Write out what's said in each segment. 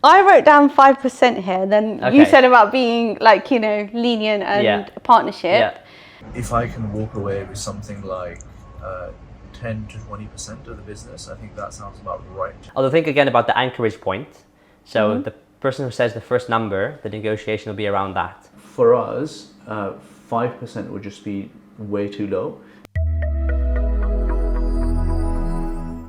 I wrote down 5% here. Then you Okay. said about being like, lenient and Yeah. partnership. Yeah. If I can walk away with something like 10 to 20% of the business, I think that sounds about right. Although think again about the Anchorage point. So the person who says the first number, the negotiation will be around that. For us, 5% would just be way too low.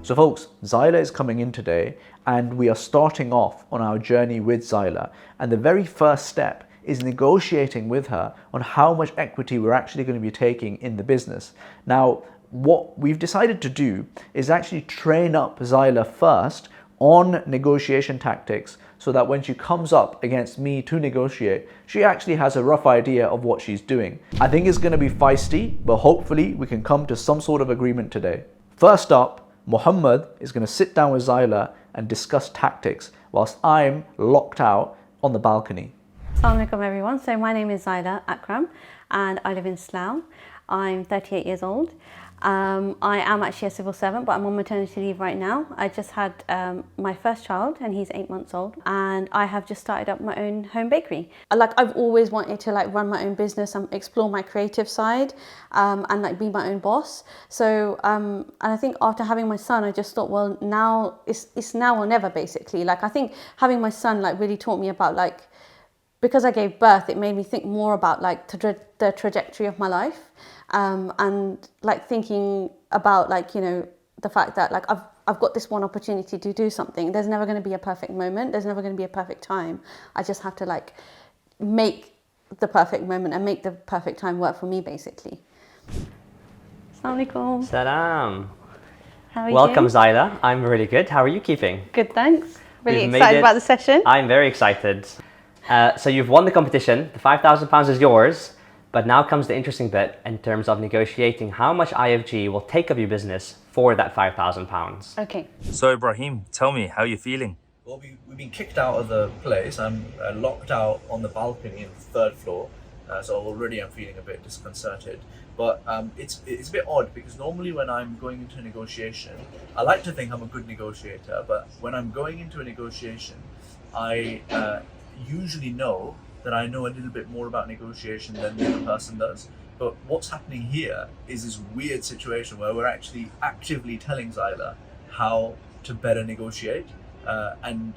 So folks, Zaila is coming in today and we are starting off on our journey with Zaila. And the very first step is negotiating with her on how much equity we're actually going to be taking in the business. Now, what we've decided to do is actually train up Zaila first on negotiation tactics so that when she comes up against me to negotiate, she actually has a rough idea of what she's doing. I think it's going to be feisty, but hopefully we can come to some sort of agreement today. First up, Muhammad is going to sit down with Zaila and discuss tactics whilst I'm locked out on the balcony. Assalamu alaikum everyone. So my name is Zaila Akram and I live in Slough. I'm 38 years old. I am actually a civil servant, but I'm on maternity leave right now. I just had my first child and he's 8 months old, and I have just started up my own home bakery. I've always wanted to run my own business and explore my creative side and be my own boss. So and I think after having my son, I just thought, well, now it's now or never basically. I think having my son really taught me about because I gave birth, it made me think more about the trajectory of my life. And thinking about the fact that I've got this one opportunity to do something. There's never going to be a perfect moment. There's never going to be a perfect time. I just have to make the perfect moment and make the perfect time work for me basically. Assalamu alaikum. Salam. How are you Welcome, doing? Zaila. I'm really good. How are you keeping? Good, thanks. Really We've made excited it. about the session. I'm very excited. So you've won the competition. The £5,000 is yours. But now comes the interesting bit in terms of negotiating how much IFG will take of your business for that £5,000. Okay. So Ibrahim, tell me, how you feeling? Well, we've been kicked out of the place. I'm locked out on the balcony on the third floor, so already I'm feeling a bit disconcerted. But it's a bit odd because normally when I'm going into a negotiation, I like to think I'm a good negotiator, but when I'm going into a negotiation, I usually know that I know a little bit more about negotiation than the other person does. But what's happening here is this weird situation where we're actually actively telling Zaila how to better negotiate and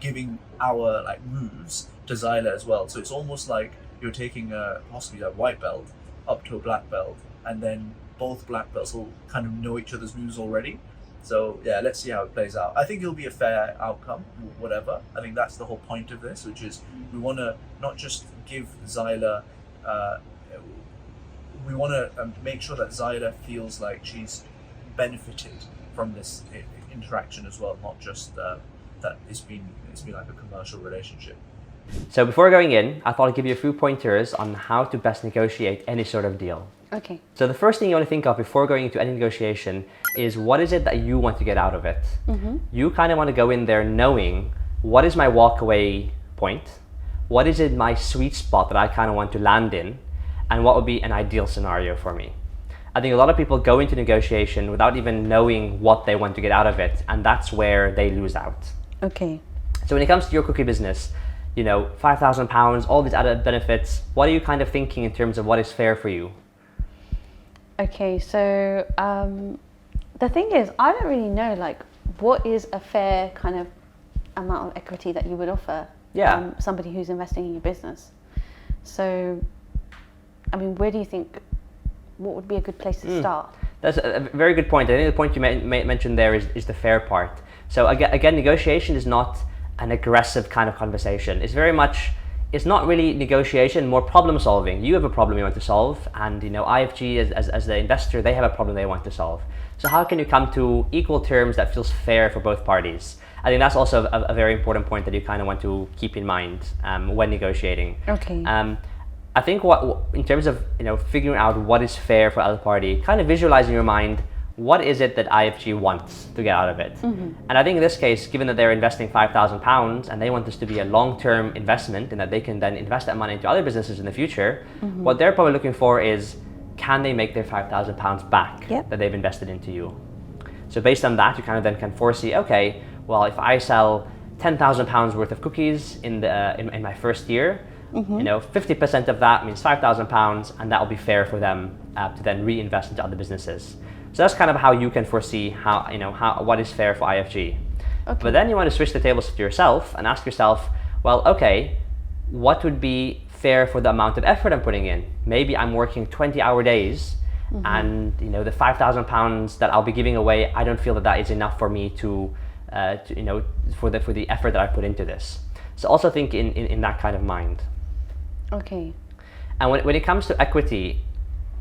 giving our moves to Zaila as well. So it's almost like you're taking possibly a white belt up to a black belt, and then both black belts will kind of know each other's moves already. So yeah, let's see how it plays out. I think it'll be a fair outcome, whatever. I think that's the whole point of this, which is we want to not just give Zaila, we want to make sure that Zaila feels like she's benefited from this interaction as well, not just that it's been like a commercial relationship. So before going in, I thought I'd give you a few pointers on how to best negotiate any sort of deal. Okay. So the first thing you want to think of before going into any negotiation is what is it that you want to get out of it? Mm-hmm. You kind of want to go in there knowing what is my walkaway point, what is it my sweet spot that I kind of want to land in, and what would be an ideal scenario for me. I think a lot of people go into negotiation without even knowing what they want to get out of it, and that's where they lose out. Okay. So when it comes to your cookie business, £5,000, all these added benefits, what are you kind of thinking in terms of what is fair for you? Okay, so the thing is, I don't really know what is a fair kind of amount of equity that you would offer somebody who's investing in your business. So, I mean, where do you think, what would be a good place to start? That's a very good point. I think the point you mentioned there is the fair part. So again, negotiation is not an aggressive kind of conversation. It's very much, it's not really negotiation, more problem solving. You have a problem you want to solve, and IFG as the investor, they have a problem they want to solve. So how can you come to equal terms that feels fair for both parties? I think that's also a very important point that you kind of want to keep in mind when negotiating. Okay. I think what in terms of figuring out what is fair for either party, kind of visualize in your mind what is it that IFG wants to get out of it. Mm-hmm. And I think in this case, given that they're investing £5,000 and they want this to be a long-term investment and that they can then invest that money into other businesses in the future, what they're probably looking for is, can they make their £5,000 back that they've invested into you? So based on that, you kind of then can foresee, okay, well, if I sell £10,000 worth of cookies in my first year. 50% of that means £5,000, and that will be fair for them to then reinvest into other businesses. So that's kind of how you can foresee what is fair for IFG. Okay. But then you want to switch the tables to yourself and ask yourself, well, okay, what would be fair for the amount of effort I'm putting in? Maybe I'm working 20-hour days, and the £5,000 that I'll be giving away, I don't feel that is enough for me for the effort that I put into this. So also think in that kind of mind. Okay. And when it comes to equity,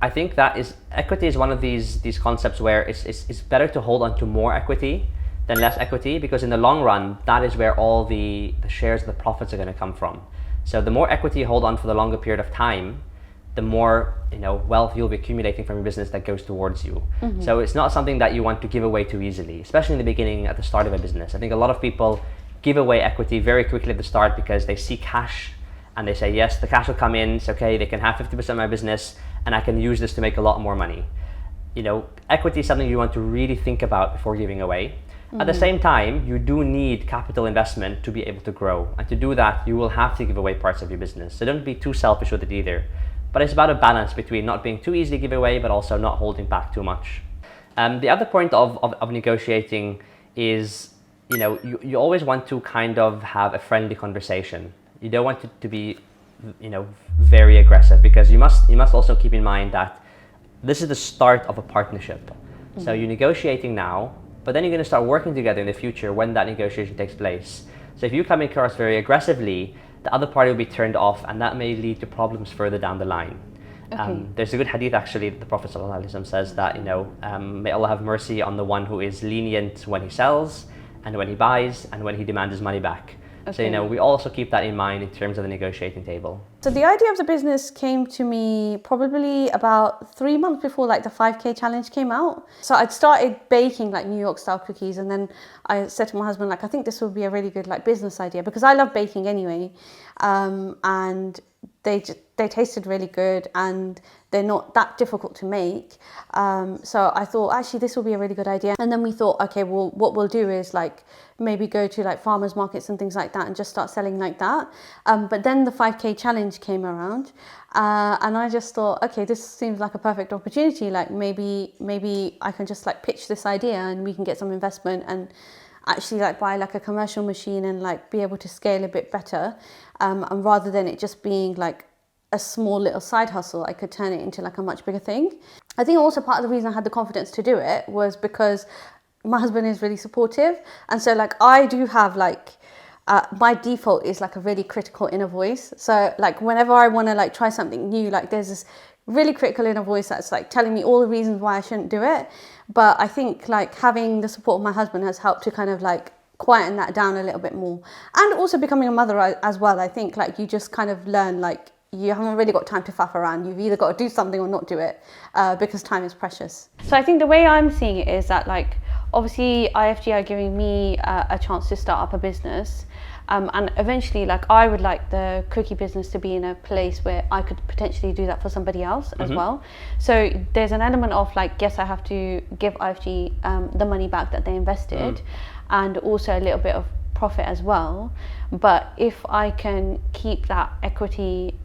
I think equity is one of these concepts where it's better to hold on to more equity than less equity, because in the long run, that is where all the shares of the profits are going to come from. So the more equity you hold on for the longer period of time, the more wealth you'll be accumulating from your business that goes towards you. So it's not something that you want to give away too easily, especially in the beginning, at the start of a business. I think a lot of people give away equity very quickly at the start because they see cash and they say, yes, the cash will come in, it's okay, they can have 50% of my business and I can use this to make a lot more money. Equity is something you want to really think about before giving away. At the same time, you do need capital investment to be able to grow. And to do that, you will have to give away parts of your business. So don't be too selfish with it either. But it's about a balance between not being too easy to give away, but also not holding back too much. The other point of negotiating is, you always want to kind of have a friendly conversation. You don't want it to be, very aggressive, because you must also keep in mind that this is the start of a partnership. So you're negotiating now, but then you're going to start working together in the future when that negotiation takes place. So if you come across very aggressively, the other party will be turned off, and that may lead to problems further down the line. Okay. There's a good hadith actually, the Prophet ﷺ says that, may Allah have mercy on the one who is lenient when he sells, and when he buys, and when he demands his money back. Okay. So, we also keep that in mind in terms of the negotiating table. So the idea of the business came to me probably about 3 months before the 5K challenge came out. So I'd started baking New York style cookies, and then I said to my husband, I think this would be a really good business idea, because I love baking anyway. And they tasted really good, and they're not that difficult to make. So I thought, actually, this will be a really good idea. And then we thought, okay, well, what we'll do is maybe go to farmers markets and things like that and just start selling like that. But then the 5K challenge came around, and I just thought, okay, this seems like a perfect opportunity. Maybe I can just pitch this idea, and we can get some investment and actually buy a commercial machine and be able to scale a bit better. And rather than it just being a small little side hustle, I could turn it into a much bigger thing. I think also part of the reason I had the confidence to do it was because my husband is really supportive. And so I do have my default is a really critical inner voice. So whenever I want to try something new, there's this really critical inner voice that's telling me all the reasons why I shouldn't do it. But I think having the support of my husband has helped to kind of quieten that down a little bit more. And also becoming a mother as well, I think you just kind of learn you haven't really got time to faff around. You've either got to do something or not do it, because time is precious. So I think the way I'm seeing it is that obviously IFG are giving me a chance to start up a business. And eventually, I would like the cookie business to be in a place where I could potentially do that for somebody else as well. So there's an element of yes, I have to give IFG the money back that they invested, and also a little bit of profit as well. But if I can keep that equity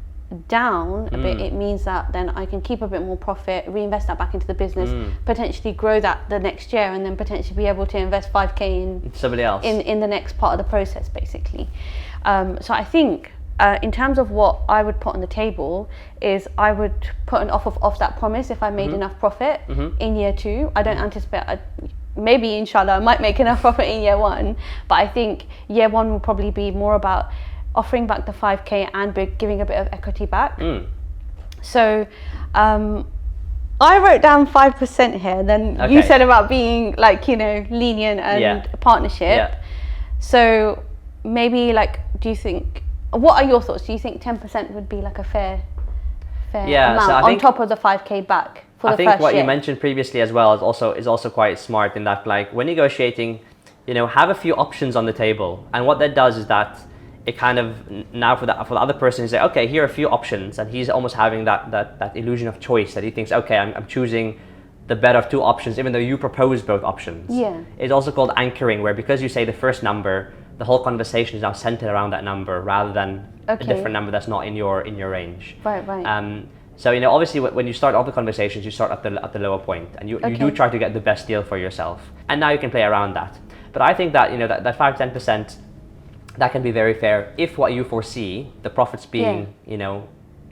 down a bit, it means that then I can keep a bit more profit, reinvest that back into the business, potentially grow that the next year, and then potentially be able to invest 5K in somebody else in the next part of the process, basically. So I think in terms of what I would put on the table is I would put an offer off that promise if I made enough profit in year 2. I don't anticipate, maybe inshallah I might make enough profit in year 1, but I think year 1 will probably be more about offering back the 5K and giving a bit of equity back. So I wrote down 5% here, then you said about being lenient and partnership. Yeah. So maybe do you think, what are your thoughts? Do you think 10% would be a fair amount on top of the 5K back for the first year? I think what you mentioned previously as well is also quite smart, in that when negotiating, have a few options on the table. And what that does is that it kind of, now for the other person, is say, okay, here are a few options, and he's almost having that illusion of choice, that he thinks, okay, I'm choosing the better of 2 options, even though you propose both options. Yeah. It's also called anchoring, where because you say the first number, the whole conversation is now centered around that number rather than a different number that's not in your range. Right. So obviously when you start all the conversations, you start at the lower point, and you do try to get the best deal for yourself, and now you can play around that. But I think that that 5-10%, that can be very fair if what you foresee the profits being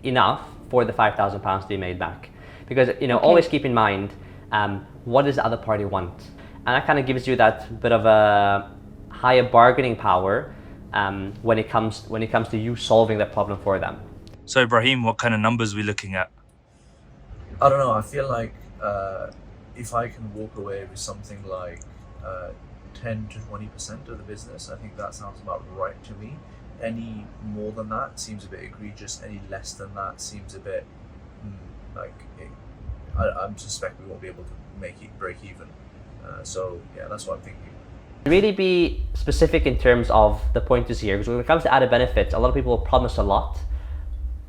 enough for the £5,000 to be made back, because always keep in mind what does the other party want, and that kind of gives you that bit of a higher bargaining power when it comes to you solving the problem for them. So Ibrahim, what kind of numbers are we looking at? I don't know. I feel like if I can walk away with something like 10 to 20% of the business, I think that sounds about right to me. Any more than that seems a bit egregious. Any less than that seems a bit I suspect we won't be able to break even. So yeah, that's what I'm thinking. Really be specific in terms of the pointers here, because when it comes to added benefits, a lot of people promise a lot,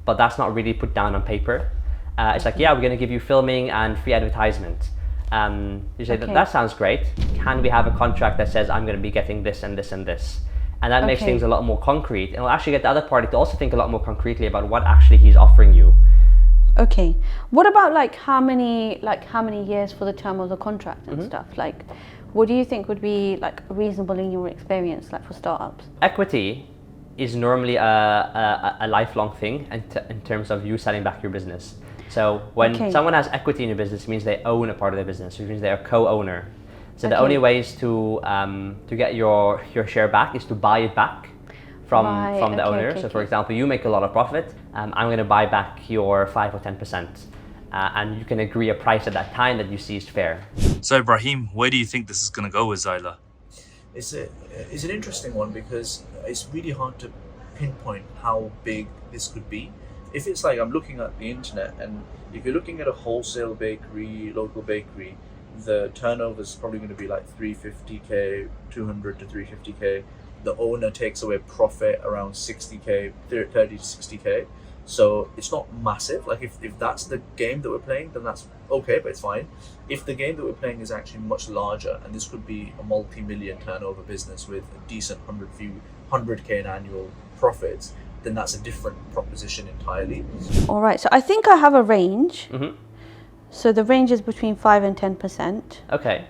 but that's not really put down on paper. It's like, yeah, we're going to give you filming and free advertisement. You say that sounds great. Can we have a contract that says I'm going to be getting this and this and this? And that makes things a lot more concrete, and it'll actually get the other party to also think a lot more concretely about what actually he's offering you. Okay. What about how many years for the term of the contract and stuff? What do you think would be reasonable in your experience, for startups? Equity is normally a lifelong thing in terms of you selling back your business. So when someone has equity in your business, it means they own a part of their business, which means they're a co-owner. So the only ways to get your share back is to buy it back from the owner. So for example, you make a lot of profit, I'm going to buy back your 5 or 10%. And you can agree a price at that time that you see is fair. So Ibrahim, where do you think this is going to go with Zaila? It's an interesting one, because it's really hard to pinpoint how big this could be. If it's I'm looking at the internet, and if you're looking at a wholesale bakery, local bakery, the turnover is probably going to be 350k, 200 to 350k. The owner takes away profit around 60k, 30 to 60k. So it's not massive. If that's the game that we're playing, then that's okay, but it's fine. If the game that we're playing is actually much larger, and this could be a multi-million turnover business with a decent 100k in annual profits, then that's a different proposition entirely. All right. So I think I have a range. So the range is between 5 and 10%. Okay.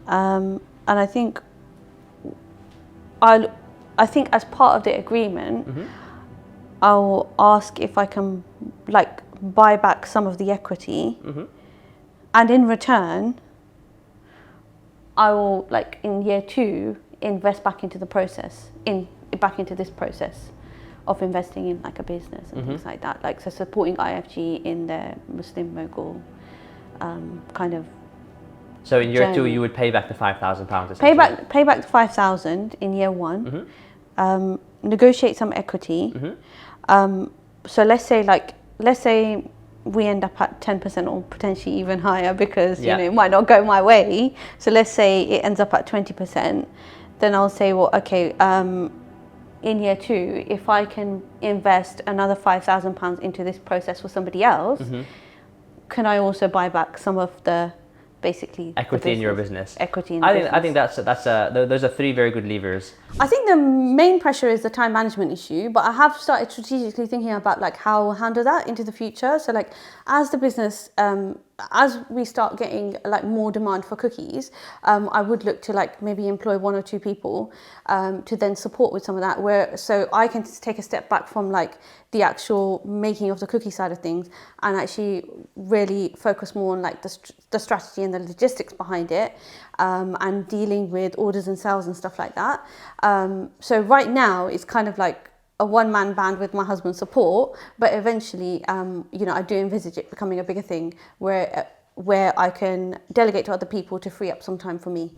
And I think as part of the agreement, I'll ask if I can buy back some of the equity, and in return, I will in year 2 invest back into the process, back into this process of investing in a business and things like that. So supporting IFG in their Muslim mogul kind of. So in year 2, you would pay back the £5,000. Pay back the 5,000 in year 1. Negotiate some equity. So let's say we end up at 10% or potentially even higher, because it might not go my way. So let's say it ends up at 20%. Then I'll say, well, okay, in year 2, if I can invest another £5,000 into this process for somebody else, can I also buy back some of the equity in your business? Equity in the business. I think those are 3 very good levers. I think the main pressure is the time management issue, but I have started strategically thinking about how we'll handle that into the future. So as the business, as we start getting more demand for cookies, I would look to maybe employ 1 or 2 people to then support with some of that, so I can take a step back from the actual making of the cookie side of things, and actually really focus more on the strategy and the logistics behind it, and dealing with orders and sales and stuff like that. So right now it's kind of a one-man band with my husband's support, but eventually, I do envisage it becoming a bigger thing where I can delegate to other people to free up some time for me.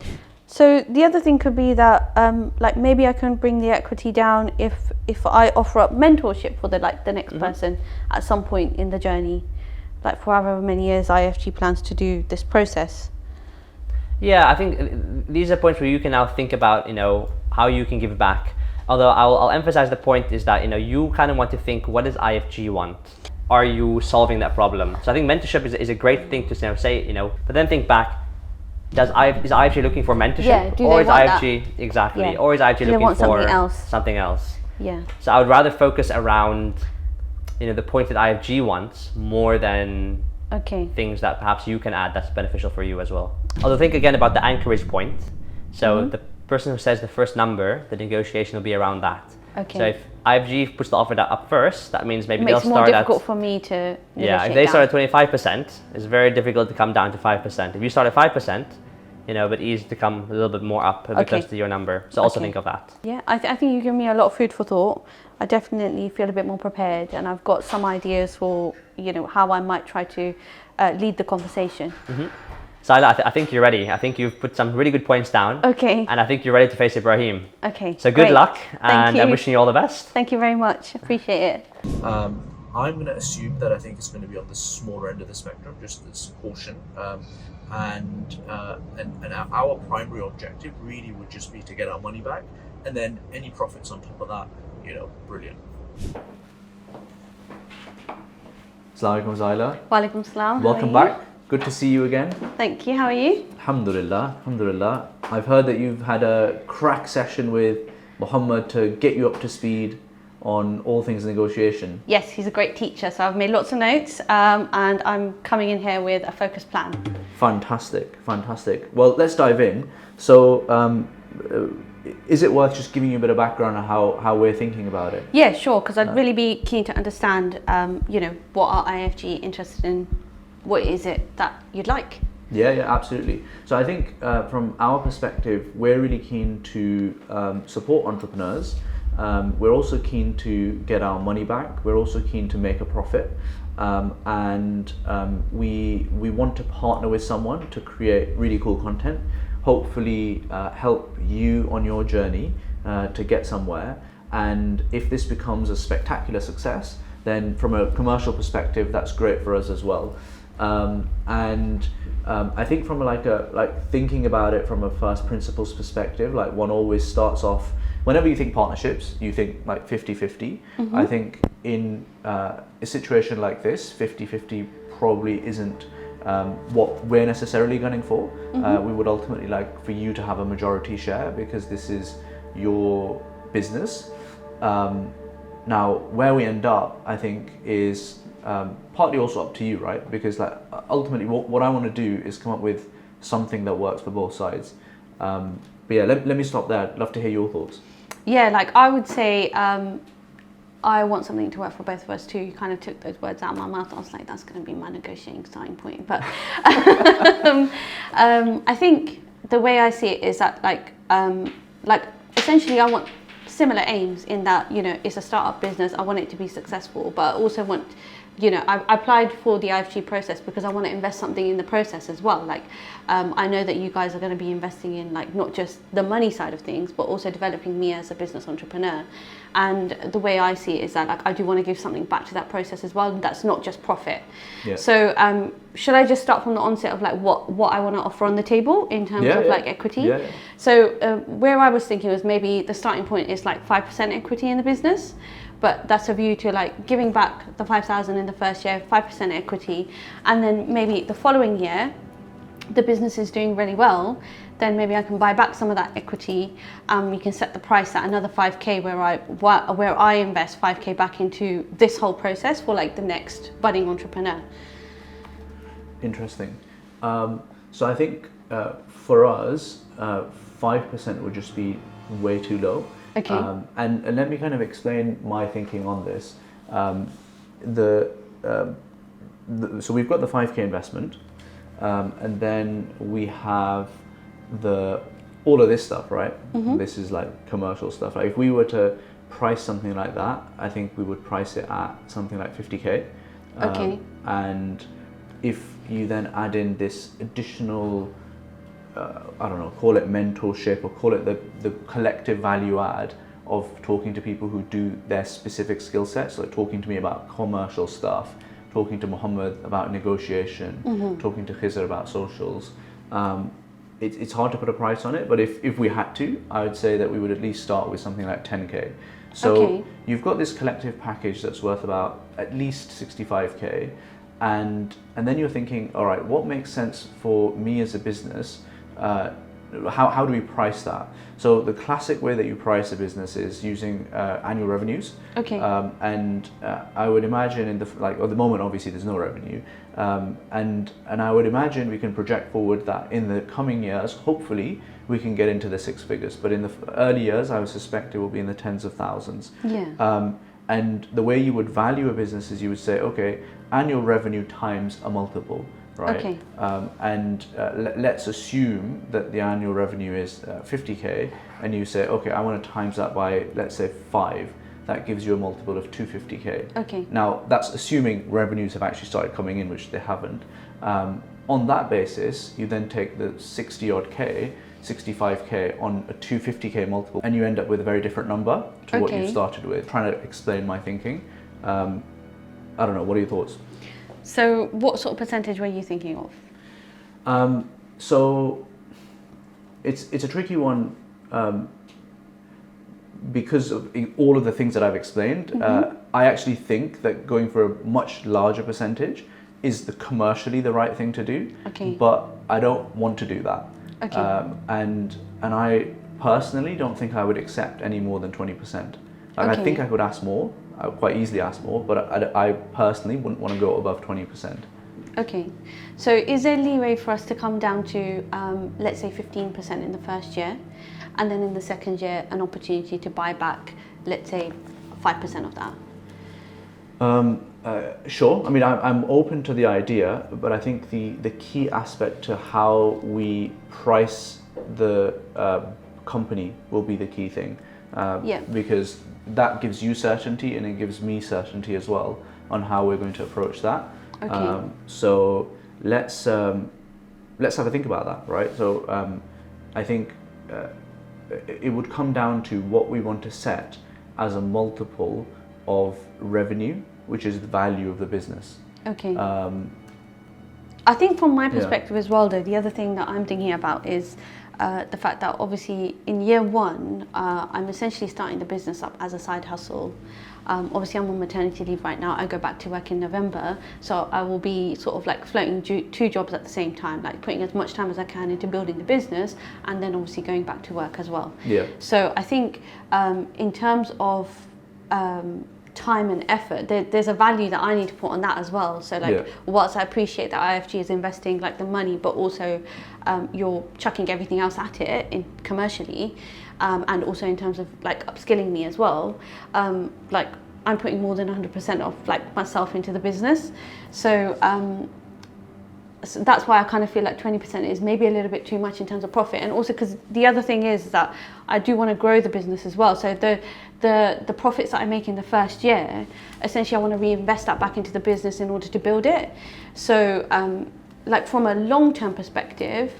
So the other thing could be that, maybe I can bring the equity down if I offer up mentorship for the next person at some point in the journey, for however many years IFG plans to do this process. Yeah, I think these are points where you can now think about, how you can give back. Although I'll emphasize the point is that, you kind of want to think, what does IFG want? Are you solving that problem? So I think mentorship is a great thing to say, but then think back, is IFG looking for mentorship, Yeah, do or they is want IFG exactly, Yeah. or is IFG Do they looking want for something else? Yeah. Yeah. So I would rather focus around, the point that IFG wants more than Okay. things that perhaps you can add that's beneficial for you as well. Although think again about the Anchorage point. So the person who says the first number, the negotiation will be around that. Okay. So if IFG puts the offer up first, that means maybe It they'll makes it more start difficult at for me to if negotiate they down. start at 25%, it's very difficult to come down to 5%. If you start at 5%, but easy to come a little bit more up, a bit close to your number. So also think of that. Yeah, I think you give me a lot of food for thought. I definitely feel a bit more prepared, and I've got some ideas for how I might try to lead the conversation. Zaila, I think you're ready. I think you've put some really good points down. Okay. And I think you're ready to face Ibrahim. Okay. So good great. luck, Thank and you. I'm wishing you all the best. Thank you very much. Appreciate it. I'm going to assume that I think it's going to be on the smaller end of the spectrum, just as caution. And our primary objective really would just be to get our money back, and then any profits on top of that, brilliant. Assalamu alaikum, Zaila. Walaikum salam. Welcome back. Good to see you again. Thank you. How are you? Alhamdulillah, alhamdulillah. I've heard that you've had a crack session with Muhammad to get you up to speed on all things negotiation. Yes, he's a great teacher. So I've made lots of notes, and I'm coming in here with a focused plan. Fantastic, fantastic. Well, let's dive in. So, is it worth just giving you a bit of background on how we're thinking about it? Yeah, sure. Because I'd really be keen to understand, what are IFG interested in? What is it that you'd like? Yeah, absolutely. So I think from our perspective, we're really keen to support entrepreneurs. We're also keen to get our money back. We're also keen to make a profit. And we want to partner with someone to create really cool content, hopefully help you on your journey to get somewhere. And if this becomes a spectacular success, then from a commercial perspective, that's great for us as well. I think from thinking about it from a first principles perspective, like one always starts off, whenever you think partnerships, you think like 50-50. I think in a situation like this, 50-50 probably isn't what we're necessarily gunning for. We would ultimately like for you to have a majority share because this is your business. Now, where we end up, I think, is partly also up to you, right? Because ultimately what I want to do is come up with something that works for both sides. But yeah, let me stop there. I'd love to hear your thoughts. Yeah, I would say I want something to work for both of us too. You kind of took those words out of my mouth. I was like, that's going to be my negotiating starting point. But I think the way I see it is that essentially I want similar aims in that, it's a startup business. I want it to be successful, but I also want, I applied for the IFG process because I want to invest something in the process as well. I know that you guys are going to be investing in not just the money side of things, but also developing me as a business entrepreneur. And the way I see it is that I do want to give something back to that process as well. And that's not just profit. Yeah. So should I just start from the onset of what I want to offer on the table in terms of equity? Yeah. So where I was thinking was maybe the starting point is 5% equity in the business. But that's a view to giving back the 5,000 in the first year, 5% equity, and then maybe the following year, the business is doing really well, then maybe I can buy back some of that equity, and we can set the price at another 5k where I invest 5k back into this whole process for the next budding entrepreneur. Interesting. So I think for us, 5% would just be way too low. Okay. And let me kind of explain my thinking on this. So we've got the 5k investment, and then we have all of this stuff, right? This is commercial stuff. If we were to price something like that, I think we would price it at something like 50k. Okay. And if you then add in this additional, I don't know, call it mentorship or call it the collective value add of talking to people who do their specific skill sets, like talking to me about commercial stuff, talking to Muhammad about negotiation, talking to Khizr about socials. It's hard to put a price on it, but if we had to, I would say that we would at least start with something like 10k. So you've got this collective package that's worth about at least 65k, and then you're thinking, all right, what makes sense for me as a business how do we price that? So the classic way that you price a business is using annual revenues. Okay. And I would imagine at the moment, obviously there's no revenue. And I would imagine we can project forward that in the coming years, hopefully we can get into the six figures. But in the early years, I would suspect it will be in the tens of thousands. Yeah. And the way you would value a business is you would say, okay, annual revenue times a multiple, right? Okay. Let's assume that the annual revenue is 50K, and you say, okay, I want to times that by, let's say, 5. That gives you a multiple of 250K. Okay. Now, that's assuming revenues have actually started coming in, which they haven't. On that basis, you then take the 60 odd K, 65K on a 250K multiple, and you end up with a very different number to what you started with. Trying to explain my thinking. I don't know, what are your thoughts? So what sort of percentage were you thinking of? So it's a tricky one because of all of the things that I've explained. I actually think that going for a much larger percentage is commercially the right thing to do. Okay. But I don't want to do that. Okay. And I personally don't think I would accept any more than 20%. I think I could ask more. I would quite easily ask more, but I personally wouldn't want to go above 20%. Okay. So is there leeway for us to come down to, let's say 15% in the first year, and then in the second year, an opportunity to buy back, let's say 5% of that? Sure. I mean, I'm open to the idea, but I think the key aspect to how we price the company will be the key thing. Because that gives you certainty, and it gives me certainty as well on how we're going to approach that. Okay. So let's have a think about that, right? So I think it would come down to what we want to set as a multiple of revenue, which is the value of the business. Okay. I think from my perspective as well, though, the other thing that I'm thinking about is the fact that obviously in year one, I'm essentially starting the business up as a side hustle. Obviously I'm on maternity leave right now. I go back to work in November, so I will be sort of like floating two jobs at the same time, like putting as much time as I can into building the business, and then obviously going back to work as well. Yeah. So I think in terms of time and effort, there's a value that I need to put on that as well. So like, whilst I appreciate that IFG is investing like the money, but also you're chucking everything else at it commercially, and also in terms of like upskilling me as well. Like I'm putting more than 100% of like myself into the business. So that's why I kind of feel like 20% is maybe a little bit too much in terms of profit, and also because the other thing is that I do want to grow the business as well. So the profits that I make in the first year, essentially I want to reinvest that back into the business in order to build it. So like from a long-term perspective,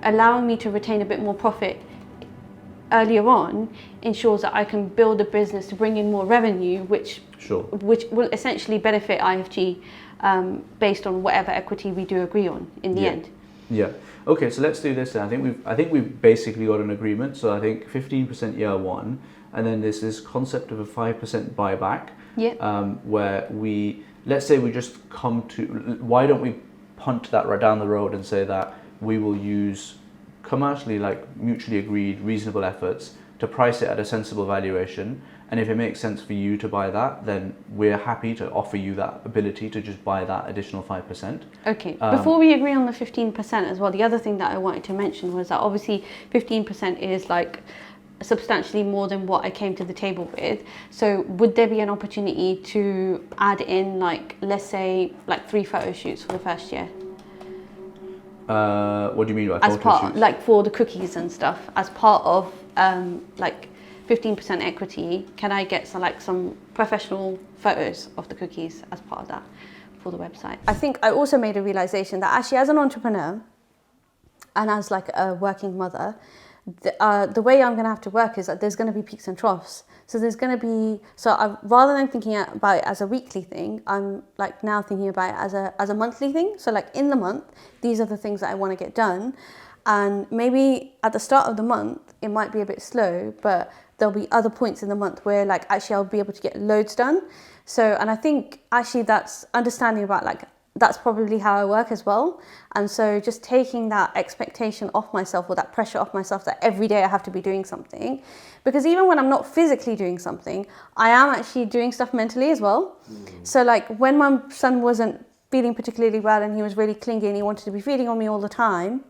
allowing me to retain a bit more profit earlier on ensures that I can build a business to bring in more revenue, which will essentially benefit IFG based on whatever equity we do agree on in the end. Yeah. Okay, so let's do this then. I think we've basically got an agreement. So I think 15% year one, and then there's this concept of a 5% buyback. Where let's say we just come to, why don't we punt that right down the road and say that we will use commercially like mutually agreed reasonable efforts to price it at a sensible valuation, and if it makes sense for you to buy that, then we're happy to offer you that ability to just buy that additional 5%. Okay, before we agree on the 15% as well, the other thing that I wanted to mention was that obviously 15% is like substantially more than what I came to the table with. So would there be an opportunity to add in like, let's say like 3 photo shoots for the first year? What do you mean by as photo part, shoots? like for the cookies and stuff, as part of like 15% equity, can I get some professional photos of the cookies as part of that for the website? I think I also made a realization that actually as an entrepreneur and as like a working mother, the way I'm going to have to work is that there's going to be peaks and troughs. So there's going to be, rather than thinking about it as a weekly thing, I'm like now thinking about it as a monthly thing. So like in the month, these are the things that I want to get done. And maybe at the start of the month, it might be a bit slow, but there'll be other points in the month where like actually I'll be able to get loads done. So, and I think actually that's understanding about like that's probably how I work as well. And so just taking that expectation off myself, or that pressure off myself, that every day I have to be doing something, because even when I'm not physically doing something, I am actually doing stuff mentally as well. So like when my son wasn't feeling particularly well and he was really clingy and he wanted to be feeding on me all the time,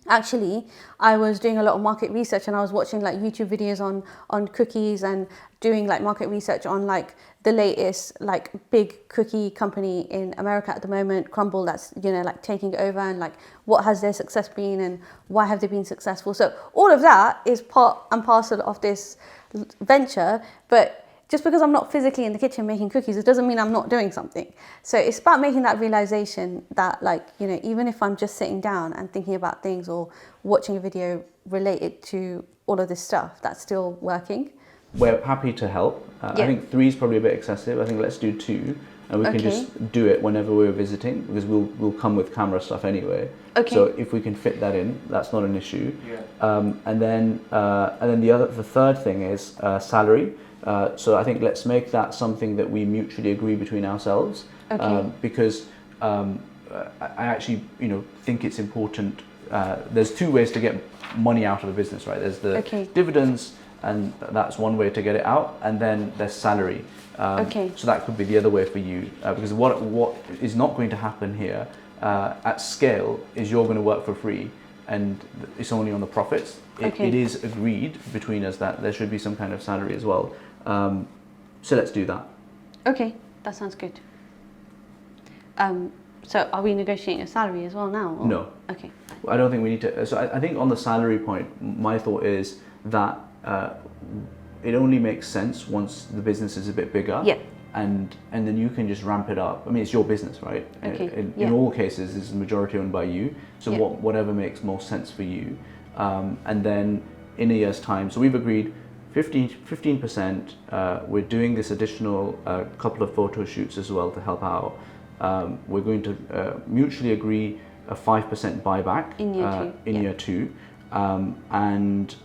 actually I was doing a lot of market research, and I was watching like YouTube videos on cookies, and doing like market research on like the latest like big cookie company in America at the moment, Crumble, that's, you know, like taking over, and like what has their success been and why have they been successful. So all of that is part and parcel of this venture. But just because I'm not physically in the kitchen making cookies, it doesn't mean I'm not doing something. So it's about making that realization that, like, you know, even if I'm just sitting down and thinking about things or watching a video related to all of this stuff, that's still working. We're happy to help. I think 3 is probably a bit excessive. I think let's do 2, and we can just do it whenever we're visiting, because we'll come with camera stuff anyway. Okay. So if we can fit that in, that's not an issue. And then the third thing is salary. So I think let's make that something that we mutually agree between ourselves. Because I actually, you know, think it's important. There's 2 ways to get money out of a business, right? There's the dividends, and that's one way to get it out, and then there's salary. So that could be the other way for you, because what is not going to happen here at scale is you're going to work for free, and it's only on the profits. It is agreed between us that there should be some kind of salary as well. So let's do that. Okay, that sounds good. So are we negotiating a salary as well now? Or? No. Okay. I don't think we need to. So I think on the salary point, my thought is that it only makes sense once the business is a bit bigger. Yeah. And then you can just ramp it up. I mean, it's your business, right? In all cases, it's the majority owned by you. So whatever makes most sense for you. And then in a year's time, so we've agreed 15%. We're doing this additional couple of photo shoots as well to help out. We're going to mutually agree a 5% buyback in year 2. And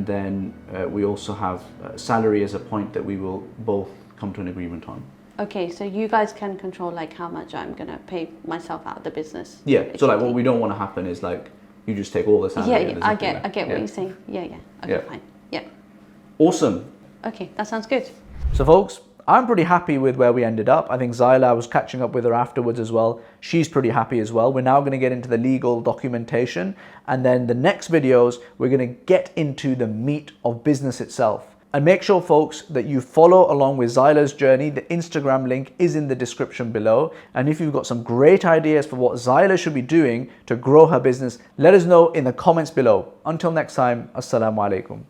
then we also have salary as a point that we will both come to an agreement on. Okay, so you guys can control like how much I'm gonna pay myself out of the business. Yeah. So like what we don't want to happen is like you just take all the salary. I get what you're saying. Okay, fine. Yeah. Awesome. Okay, that sounds good. So folks, I'm pretty happy with where we ended up. I think Zaila, I was catching up with her afterwards as well. She's pretty happy as well. We're now going to get into the legal documentation, and then the next videos, we're going to get into the meat of business itself. And make sure, folks, that you follow along with Zaila's journey. The Instagram link is in the description below. And if you've got some great ideas for what Zaila should be doing to grow her business, let us know in the comments below. Until next time, Assalamu alaikum.